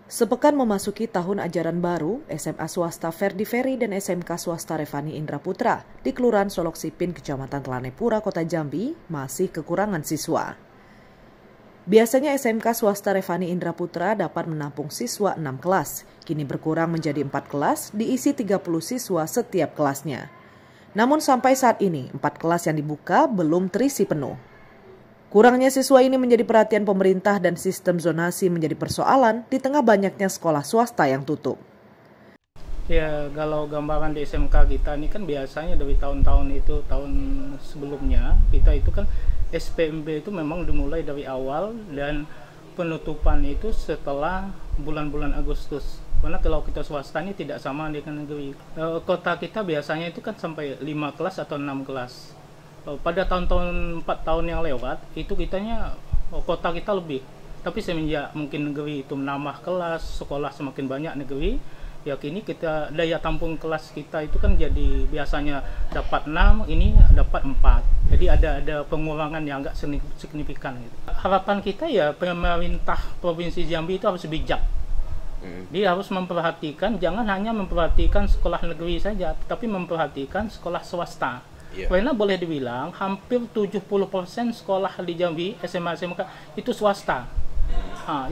Sepekan memasuki tahun ajaran baru, SMA swasta Ferdi Ferry dan SMK swasta Revani Indra Putra di Kelurahan Solok Sipin, Kecamatan Telanepura, Kota Jambi, masih kekurangan siswa. Biasanya SMK swasta Revani Indra Putra dapat menampung siswa 6 kelas, kini berkurang menjadi 4 kelas, diisi 30 siswa setiap kelasnya. Namun sampai saat ini, 4 kelas yang dibuka belum terisi penuh. Kurangnya siswa ini menjadi perhatian pemerintah dan sistem zonasi menjadi persoalan di tengah banyaknya sekolah swasta yang tutup. Ya, kalau gambaran di SMK kita ini kan biasanya dari tahun-tahun itu, tahun sebelumnya, kita itu kan SPMB itu memang dimulai dari awal dan penutupan itu setelah bulan-bulan Agustus. Karena kalau kita swasta ini tidak sama dengan negeri. Kota kita biasanya itu kan sampai 5 kelas atau 6 kelas. Pada tahun-tahun 4 tahun yang lewat itu kota kita lebih, tapi semenjak mungkin negeri itu menambah kelas, sekolah semakin banyak negeri, ya kini kita daya tampung kelas kita itu kan jadi biasanya dapat 6, ini dapat 4, jadi ada pengurangan yang agak signifikan gitu. Harapan kita ya pemerintah Provinsi Jambi itu harus bijak. Dia harus memperhatikan, jangan hanya memperhatikan sekolah negeri saja, tetapi memperhatikan sekolah swasta. Karena boleh dibilang hampir 70% sekolah di Jambi, SMA-SMK itu swasta.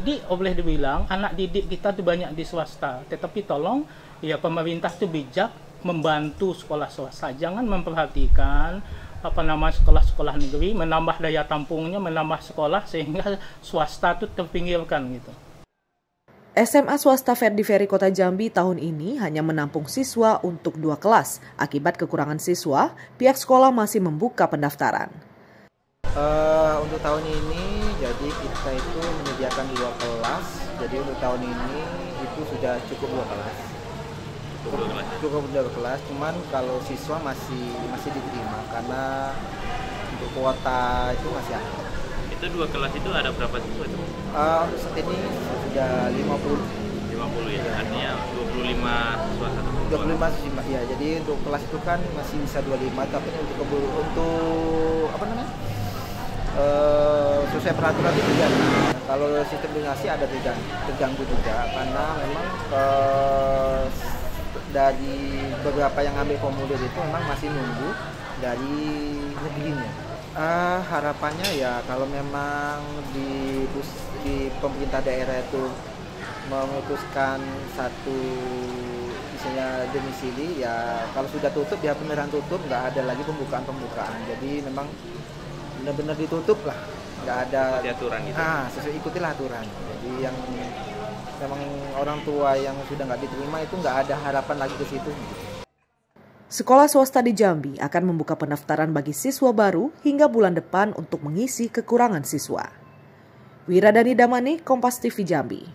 Jadi boleh dibilang anak didik kita tuh banyak di swasta. Tetapi tolong ya pemerintah tuh bijak membantu sekolah swasta. Jangan memperhatikan sekolah-sekolah negeri, menambah daya tampungnya, menambah sekolah sehingga swasta tuh terpinggirkan gitu. SMA swasta Ferdi Ferry Kota Jambi tahun ini hanya menampung siswa untuk 2 kelas. Akibat kekurangan siswa, pihak sekolah masih membuka pendaftaran. Untuk tahun ini, jadi kita itu menyediakan 2 kelas. Jadi untuk tahun ini itu sudah cukup 2 kelas. Cukup 2 kelas. Cuman kalau siswa masih diterima karena untuk kuota itu masih ada. Itu 2 kelas itu ada berapa siswa itu? Untuk saat ini sudah 50 ya, artinya 25 siswa satu kelas. 25 siswa, ya. Jadi untuk kelas itu kan masih bisa 25, tapi untuk sesuai peraturan itu tidak. Kalau sistem donasi ada terganggu juga, karena memang dari beberapa yang ambil formulir itu memang masih nunggu dari negerinya. Harapannya ya kalau memang di pemerintah daerah itu memutuskan satu misalnya domisili, ya kalau sudah tutup ya beneran tutup, nggak ada lagi pembukaan. Jadi memang benar-benar ditutup lah, nggak ada aturan gitu. Sesuai ikutilah aturan. Jadi yang memang orang tua yang sudah nggak diterima itu nggak ada harapan lagi ke situ. Sekolah swasta di Jambi akan membuka pendaftaran bagi siswa baru hingga bulan depan untuk mengisi kekurangan siswa. Wiradani Damani, Kompas TV Jambi.